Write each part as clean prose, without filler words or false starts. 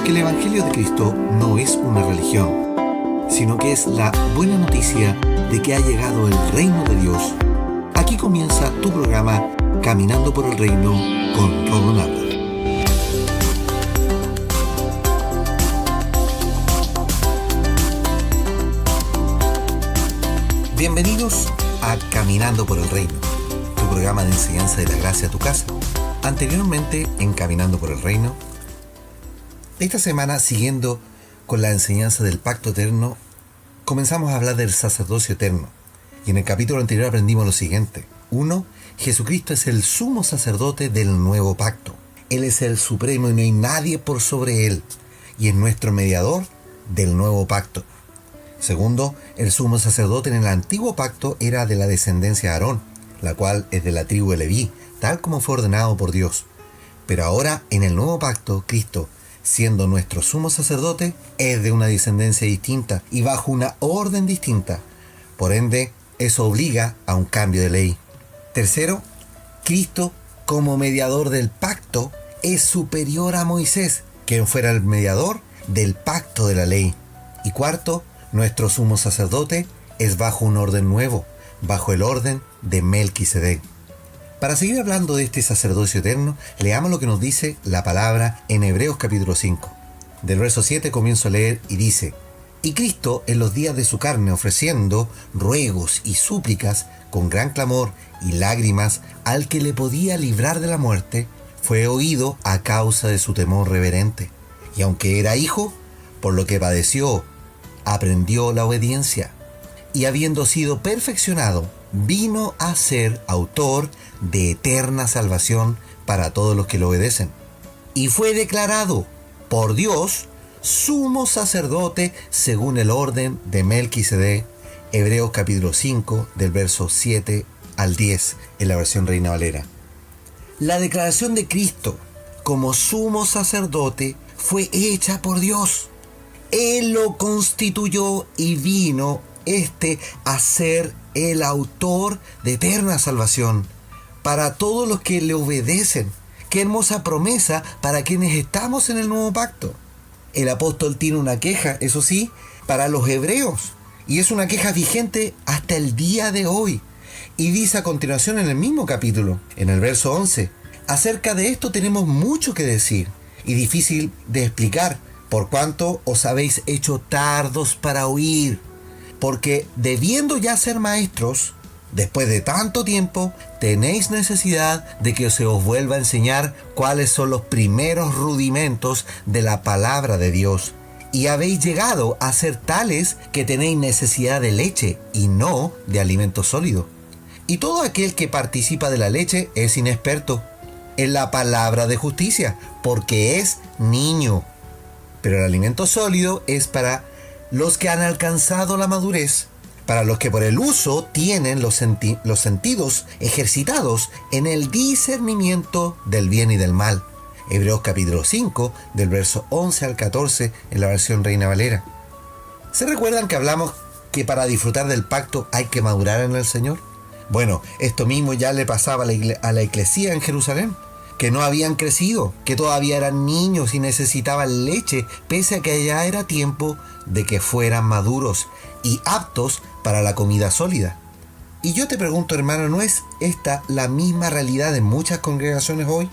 Porque el Evangelio de Cristo no es una religión, sino que es la buena noticia de que ha llegado el reino de Dios. Aquí comienza tu programa Caminando por el Reino con Rodo Nava. Bienvenidos a Caminando por el Reino, tu programa de enseñanza de la gracia a tu casa. Anteriormente en Caminando por el Reino, esta semana, siguiendo con la enseñanza del pacto eterno, comenzamos a hablar del sacerdocio eterno. Y en el capítulo anterior aprendimos lo siguiente. 1. Jesucristo es el sumo sacerdote del nuevo pacto. Él es el supremo y no hay nadie por sobre él. Y es nuestro mediador del nuevo pacto. 2. El sumo sacerdote en el antiguo pacto era de la descendencia de Aarón, la cual es de la tribu de Leví, tal como fue ordenado por Dios. Pero ahora, en el nuevo pacto, Cristo, siendo nuestro sumo sacerdote, es de una descendencia distinta y bajo una orden distinta. Por ende, eso obliga a un cambio de ley. 3. Cristo, como mediador del pacto, es superior a Moisés, quien fuera el mediador del pacto de la ley. Y 4. Nuestro sumo sacerdote es bajo un orden nuevo, bajo el orden de Melquisedec. Para seguir hablando de este sacerdocio eterno, leamos lo que nos dice la palabra en Hebreos capítulo 5. Del verso 7 comienzo a leer y dice: Y Cristo en los días de su carne, ofreciendo ruegos y súplicas con gran clamor y lágrimas al que le podía librar de la muerte, fue oído a causa de su temor reverente. Y aunque era hijo, por lo que padeció, aprendió la obediencia. Y habiendo sido perfeccionado, vino a ser autor de eterna salvación para todos los que lo obedecen. Y fue declarado por Dios sumo sacerdote según el orden de Melquisedec. Hebreos capítulo 5, del verso 7 al 10, en la versión Reina Valera. La declaración de Cristo como sumo sacerdote fue hecha por Dios. Él lo constituyó y vino a ser el autor de eterna salvación para todos los que le obedecen. Qué hermosa promesa para quienes estamos en el nuevo pacto. El apóstol tiene una queja, eso sí, para los hebreos, y es una queja vigente hasta el día de hoy. Y dice a continuación en el mismo capítulo, en el verso 11, acerca de esto tenemos mucho que decir y difícil de explicar, por cuanto os habéis hecho tardos para oír. Porque debiendo ya ser maestros, después de tanto tiempo, tenéis necesidad de que se os vuelva a enseñar cuáles son los primeros rudimentos de la palabra de Dios. Y habéis llegado a ser tales que tenéis necesidad de leche y no de alimento sólido. Y todo aquel que participa de la leche es inexperto en la palabra de justicia, porque es niño. Pero el alimento sólido es para los que han alcanzado la madurez, para los que por el uso tienen los sentidos ejercitados en el discernimiento del bien y del mal. Hebreos capítulo 5, del verso 11 al 14, en la versión Reina Valera. ¿Se recuerdan que hablamos que para disfrutar del pacto hay que madurar en el Señor? Bueno, esto mismo ya le pasaba a la eclesía en Jerusalén, que no habían crecido, que todavía eran niños y necesitaban leche, pese a que ya era tiempo de que fueran maduros y aptos para la comida sólida. Y yo te pregunto, hermano, ¿no es esta la misma realidad en muchas congregaciones hoy?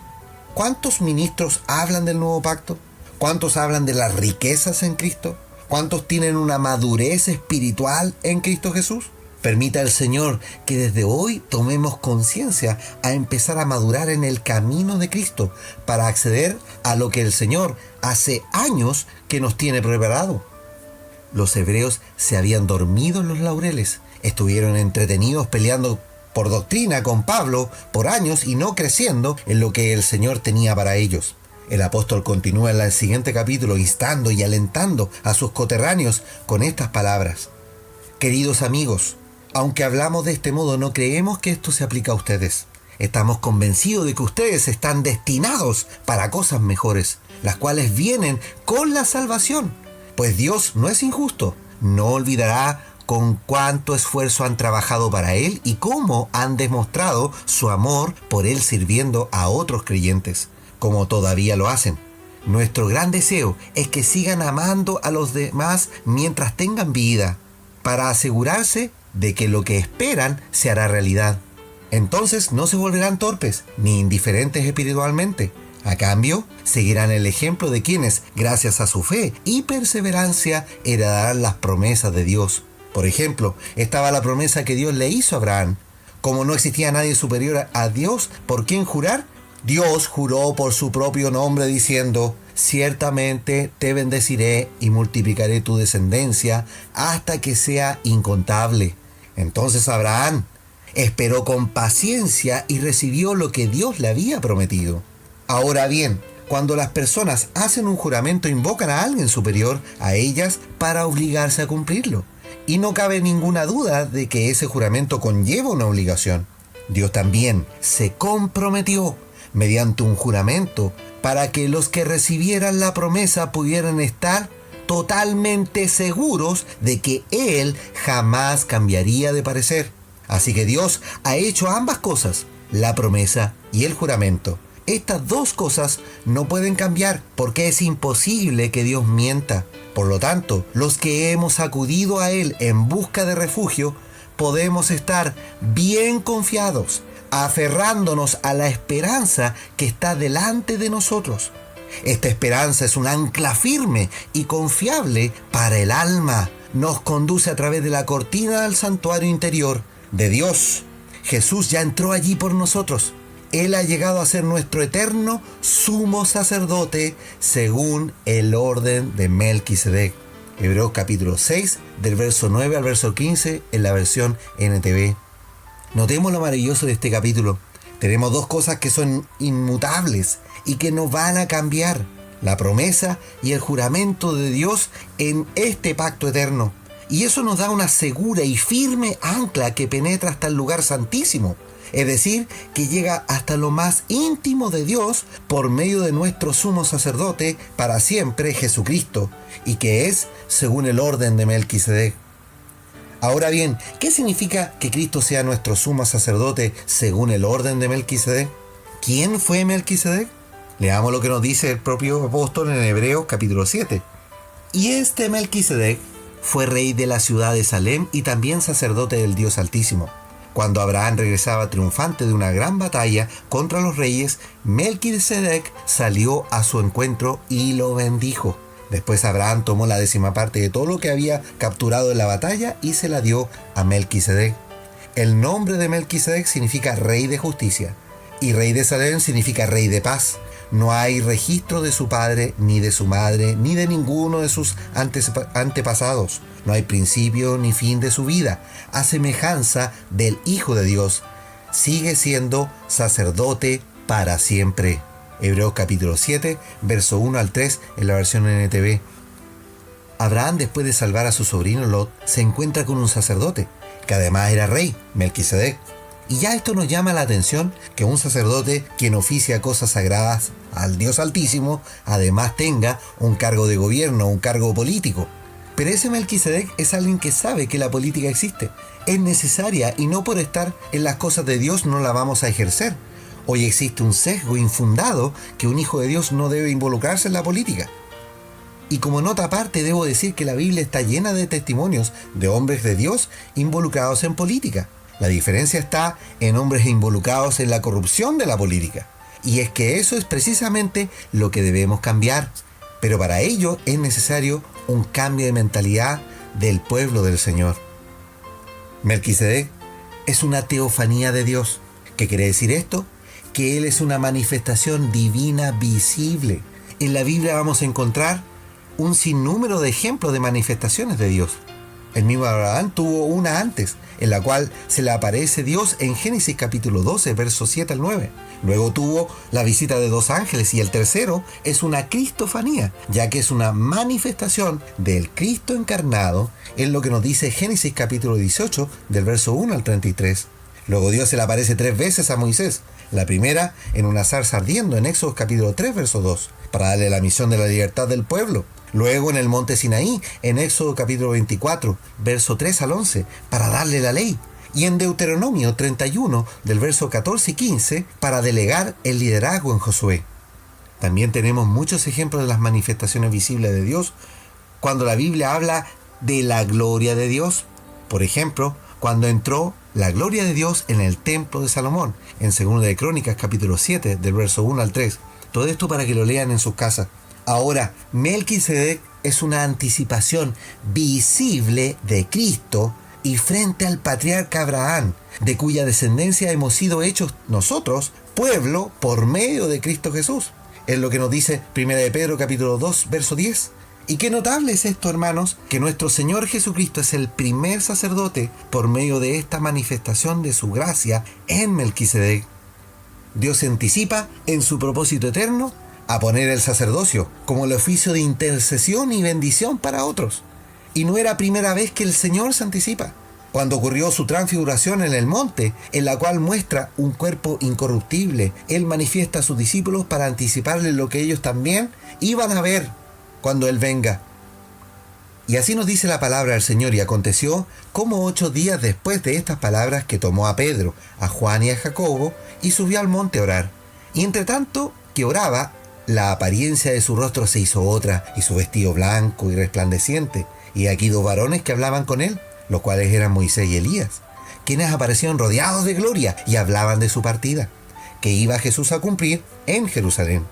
¿Cuántos ministros hablan del nuevo pacto? ¿Cuántos hablan de las riquezas en Cristo? ¿Cuántos tienen una madurez espiritual en Cristo Jesús? Permita el Señor que desde hoy tomemos conciencia a empezar a madurar en el camino de Cristo para acceder a lo que el Señor hace años que nos tiene preparado. Los hebreos se habían dormido en los laureles, estuvieron entretenidos peleando por doctrina con Pablo por años y no creciendo en lo que el Señor tenía para ellos. El apóstol continúa en el siguiente capítulo instando y alentando a sus coterráneos con estas palabras. Queridos amigos, aunque hablamos de este modo, no creemos que esto se aplica a ustedes. Estamos convencidos de que ustedes están destinados para cosas mejores, las cuales vienen con la salvación. Pues Dios no es injusto, no olvidará con cuánto esfuerzo han trabajado para Él y cómo han demostrado su amor por Él sirviendo a otros creyentes, como todavía lo hacen. Nuestro gran deseo es que sigan amando a los demás mientras tengan vida, para asegurarse de que lo que esperan se hará realidad. Entonces no se volverán torpes ni indiferentes espiritualmente. A cambio, seguirán el ejemplo de quienes, gracias a su fe y perseverancia, heredarán las promesas de Dios. Por ejemplo, estaba la promesa que Dios le hizo a Abraham. Como no existía nadie superior a Dios por quien jurar, Dios juró por su propio nombre diciendo: ciertamente te bendeciré y multiplicaré tu descendencia hasta que sea incontable. Entonces Abraham esperó con paciencia y recibió lo que Dios le había prometido. Ahora bien, cuando las personas hacen un juramento, invocan a alguien superior a ellas para obligarse a cumplirlo. Y no cabe ninguna duda de que ese juramento conlleva una obligación. Dios también se comprometió mediante un juramento para que los que recibieran la promesa pudieran estar totalmente seguros de que Él jamás cambiaría de parecer. Así que Dios ha hecho ambas cosas, la promesa y el juramento. Estas dos cosas no pueden cambiar porque es imposible que Dios mienta. Por lo tanto, los que hemos acudido a Él en busca de refugio, podemos estar bien confiados, aferrándonos a la esperanza que está delante de nosotros. Esta esperanza es un ancla firme y confiable para el alma. Nos conduce a través de la cortina del santuario interior de Dios. Jesús ya entró allí por nosotros. Él ha llegado a ser nuestro eterno sumo sacerdote según el orden de Melquisedec. Hebreos capítulo 6, del verso 9 al verso 15 en la versión NTV. Notemos lo maravilloso de este capítulo. Tenemos dos cosas que son inmutables y que no van a cambiar: la promesa y el juramento de Dios en este pacto eterno. Y eso nos da una segura y firme ancla que penetra hasta el lugar santísimo. Es decir, que llega hasta lo más íntimo de Dios por medio de nuestro sumo sacerdote para siempre, Jesucristo, y que es según el orden de Melquisedec. Ahora bien, ¿qué significa que Cristo sea nuestro sumo sacerdote según el orden de Melquisedec? ¿Quién fue Melquisedec? Leamos lo que nos dice el propio apóstol en Hebreos capítulo 7. Y este Melquisedec fue rey de la ciudad de Salem y también sacerdote del Dios Altísimo. Cuando Abraham regresaba triunfante de una gran batalla contra los reyes, Melquisedec salió a su encuentro y lo bendijo. Después Abraham tomó la 10ª de todo lo que había capturado en la batalla y se la dio a Melquisedec. El nombre de Melquisedec significa rey de justicia y rey de Salem significa rey de paz. No hay registro de su padre, ni de su madre, ni de ninguno de sus antepasados. No hay principio ni fin de su vida, a semejanza del Hijo de Dios. Sigue siendo sacerdote para siempre. Hebreos capítulo 7, verso 1 al 3 en la versión NTV. Abraham, después de salvar a su sobrino Lot, se encuentra con un sacerdote, que además era rey, Melquisedec. Y ya esto nos llama la atención que un sacerdote quien oficia cosas sagradas al Dios Altísimo, además tenga un cargo de gobierno, un cargo político. Pero ese Melquisedec es alguien que sabe que la política existe, es necesaria y no por estar en las cosas de Dios no la vamos a ejercer. Hoy existe un sesgo infundado que un hijo de Dios no debe involucrarse en la política. Y como nota aparte debo decir que la Biblia está llena de testimonios de hombres de Dios involucrados en política. La diferencia está en hombres involucrados en la corrupción de la política. Y es que eso es precisamente lo que debemos cambiar. Pero para ello es necesario un cambio de mentalidad del pueblo del Señor. Melquisedec es una teofanía de Dios. ¿Qué quiere decir esto? Que Él es una manifestación divina visible. En la Biblia vamos a encontrar un sinnúmero de ejemplos de manifestaciones de Dios. El mismo Abraham tuvo una antes, en la cual se le aparece Dios en Génesis capítulo 12, versos 7 al 9. Luego tuvo la visita de 2 ángeles y el tercero es una cristofanía, ya que es una manifestación del Cristo encarnado en lo que nos dice Génesis capítulo 18, del verso 1 al 33. Luego Dios se le aparece 3 veces a Moisés. La primera en una zarza ardiendo en Éxodo capítulo 3, verso 2, para darle la misión de la libertad del pueblo. Luego en el monte Sinaí, en Éxodo capítulo 24, verso 3 al 11, para darle la ley. Y en Deuteronomio 31, del verso 14 y 15, para delegar el liderazgo en Josué. También tenemos muchos ejemplos de las manifestaciones visibles de Dios cuando la Biblia habla de la gloria de Dios. Por ejemplo, cuando entró la gloria de Dios en el templo de Salomón, en 2 de Crónicas capítulo 7, del verso 1 al 3. Todo esto para que lo lean en sus casas. Ahora, Melquisedec es una anticipación visible de Cristo y frente al patriarca Abraham, de cuya descendencia hemos sido hechos nosotros, pueblo, por medio de Cristo Jesús. Es lo que nos dice 1 de Pedro capítulo 2, verso 10. Y qué notable es esto, hermanos, que nuestro Señor Jesucristo es el primer sacerdote por medio de esta manifestación de su gracia en Melquisedec. Dios se anticipa en su propósito eterno a poner el sacerdocio como el oficio de intercesión y bendición para otros. Y no era primera vez que el Señor se anticipa. Cuando ocurrió su transfiguración en el monte, en la cual muestra un cuerpo incorruptible, Él manifiesta a sus discípulos para anticiparles lo que ellos también iban a ver cuando Él venga. Y así nos dice la palabra del Señor: y aconteció como 8 días después de estas palabras que tomó a Pedro, a Juan y a Jacobo, y subió al monte a orar. Y entre tanto que oraba, la apariencia de su rostro se hizo otra, y su vestido blanco y resplandeciente. Y aquí 2 varones que hablaban con él, los cuales eran Moisés y Elías, quienes aparecieron rodeados de gloria y hablaban de su partida, que iba Jesús a cumplir en Jerusalén.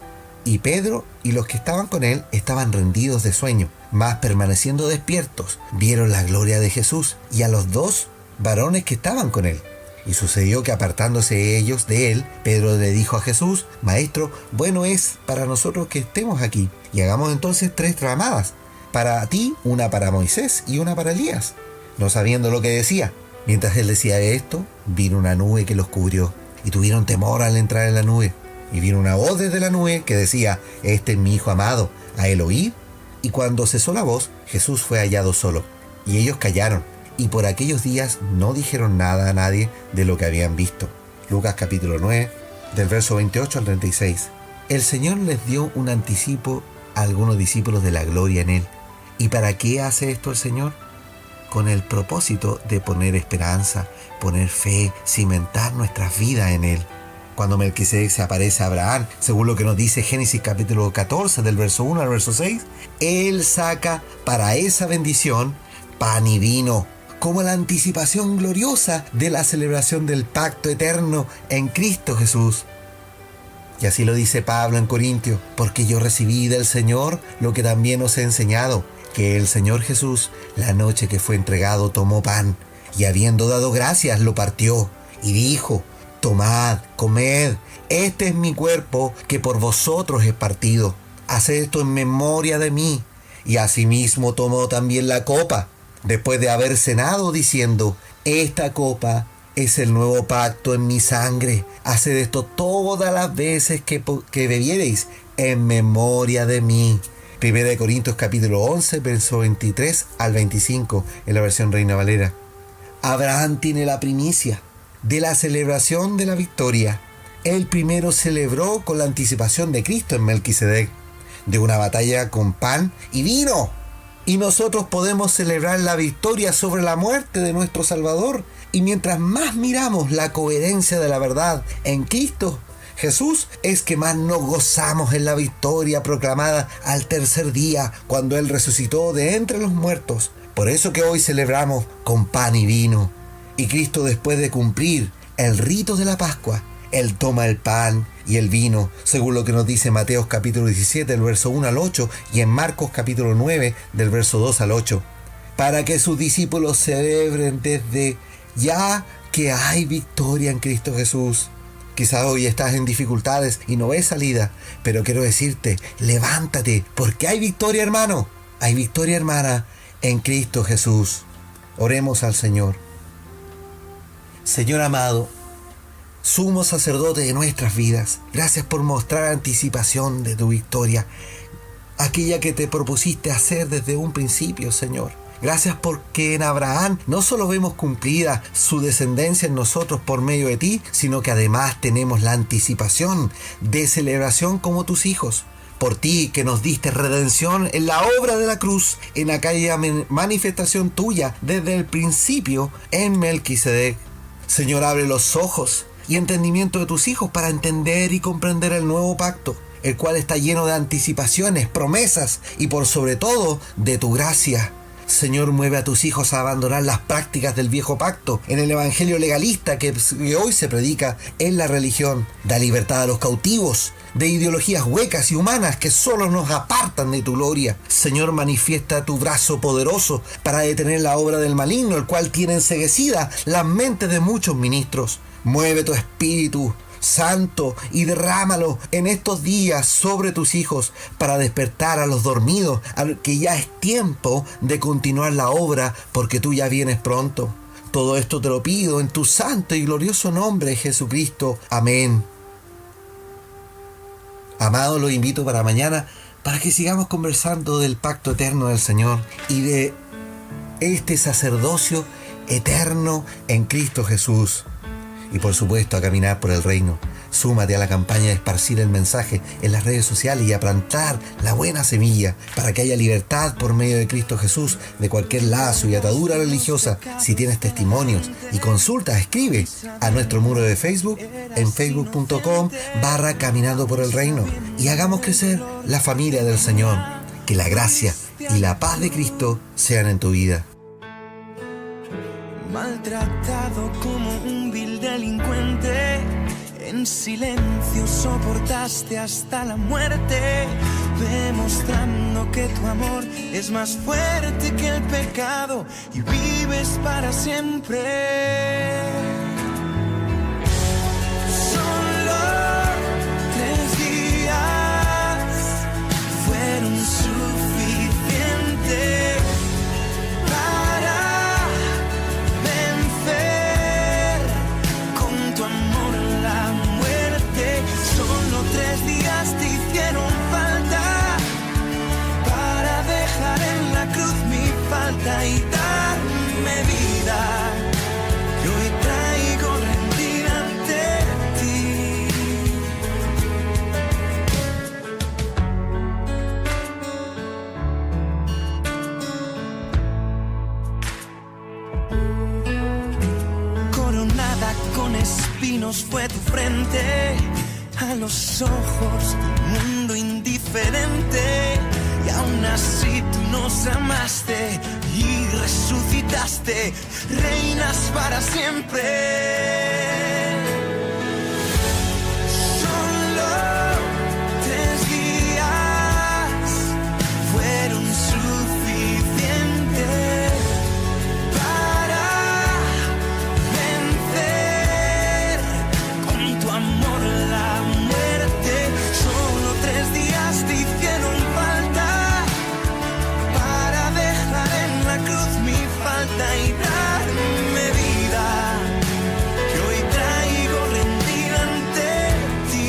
Y Pedro y los que estaban con él estaban rendidos de sueño, mas permaneciendo despiertos, vieron la gloria de Jesús y a los 2 varones que estaban con él. Y sucedió que apartándose ellos de él, Pedro le dijo a Jesús: Maestro, bueno es para nosotros que estemos aquí, y hagamos entonces 3 tramadas, para ti, una para Moisés y una para Elías. No sabiendo lo que decía. Mientras él decía esto, vino una nube que los cubrió, y tuvieron temor al entrar en la nube. Y vino una voz desde la nube que decía: Este es mi Hijo amado, a él oíd. Y cuando cesó la voz, Jesús fue hallado solo, y ellos callaron, y por aquellos días no dijeron nada a nadie de lo que habían visto. Lucas capítulo 9, del verso 28 al 36. El Señor les dio un anticipo a algunos discípulos de la gloria en Él. ¿Y para qué hace esto el Señor? Con el propósito de poner esperanza, poner fe, cimentar nuestras vidas en Él. Cuando Melquisedec se aparece a Abraham, según lo que nos dice Génesis capítulo 14, del verso 1 al verso 6, Él saca para esa bendición pan y vino, como la anticipación gloriosa de la celebración del pacto eterno en Cristo Jesús. Y así lo dice Pablo en Corintios: porque yo recibí del Señor lo que también os he enseñado, que el Señor Jesús, la noche que fue entregado, tomó pan, y habiendo dado gracias, lo partió, y dijo: Tomad, comed, este es mi cuerpo, que por vosotros es partido. Haced esto en memoria de mí. Y asimismo tomó también la copa, después de haber cenado, diciendo: Esta copa es el nuevo pacto en mi sangre. Haced esto todas las veces que bebiereis, en memoria de mí. 1 Corintios capítulo 11, verso 23 al 25, en la versión Reina Valera. Abraham tiene la primicia de la celebración de la victoria. Él primero celebró con la anticipación de Cristo en Melquisedec, de una batalla con pan y vino. Y nosotros podemos celebrar la victoria sobre la muerte de nuestro Salvador. Y mientras más miramos la coherencia de la verdad en Cristo Jesús, es que más nos gozamos en la victoria proclamada al tercer día, cuando Él resucitó de entre los muertos. Por eso que hoy celebramos con pan y vino. Y Cristo, después de cumplir el rito de la Pascua, Él toma el pan y el vino, según lo que nos dice Mateo capítulo 17, del verso 1 al 8, y en Marcos capítulo 9, del verso 2 al 8, para que sus discípulos celebren desde ya que hay victoria en Cristo Jesús. Quizás hoy estás en dificultades y no ves salida, pero quiero decirte: levántate, porque hay victoria, hermano. Hay victoria, hermana, en Cristo Jesús. Oremos al Señor. Señor amado, sumo sacerdote de nuestras vidas, gracias por mostrar anticipación de tu victoria, aquella que te propusiste hacer desde un principio, Señor. Gracias porque en Abraham no solo vemos cumplida su descendencia en nosotros por medio de ti, sino que además tenemos la anticipación de celebración como tus hijos. Por ti que nos diste redención en la obra de la cruz, en aquella manifestación tuya desde el principio en Melquisedec. Señor, abre los ojos y entendimiento de tus hijos para entender y comprender el nuevo pacto, el cual está lleno de anticipaciones, promesas y por sobre todo de tu gracia. Señor, mueve a tus hijos a abandonar las prácticas del viejo pacto en el evangelio legalista que hoy se predica en la religión. Da libertad a los cautivos de ideologías huecas y humanas que solo nos apartan de tu gloria. Señor, manifiesta tu brazo poderoso para detener la obra del maligno, el cual tiene enceguecida las mentes de muchos ministros. Mueve tu espíritu Santo y derrámalo en estos días sobre tus hijos para despertar a los dormidos, que ya es tiempo de continuar la obra porque tú ya vienes pronto. Todo esto te lo pido en tu santo y glorioso nombre, Jesucristo. Amén. Amados, los invito para mañana para que sigamos conversando del pacto eterno del Señor y de este sacerdocio eterno en Cristo Jesús. Y por supuesto a caminar por el reino. Súmate a la campaña de esparcir el mensaje en las redes sociales y a plantar la buena semilla para que haya libertad por medio de Cristo Jesús de cualquier lazo y atadura religiosa. Si tienes testimonios y consultas, escribe a nuestro muro de Facebook en facebook.com/caminando por el reino y hagamos crecer la familia del Señor. Que la gracia y la paz de Cristo sean en tu vida. Maltratado como un vil delincuente, en silencio soportaste hasta la muerte, demostrando que tu amor es más fuerte que el pecado y vives para siempre. Solo 3 días fueron suficientes te hicieron falta para dejar en la cruz mi falta y darme vida. Y hoy traigo rendida ante ti. Coronada con espinos fue tu frente, a los ojos del mundo indiferente, y aún así tú nos amaste y resucitaste, reinas para siempre. Solo 3 días fueron suficientes para vencer con tu amor la muerte. Solo 3 días te hicieron falta para dejar en la cruz mi falta y darme vida, que hoy traigo rendida ante ti.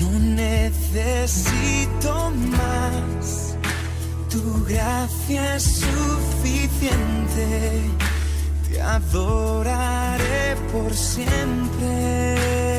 No necesito más, tu gracia es suficiente, te adoraré por siempre.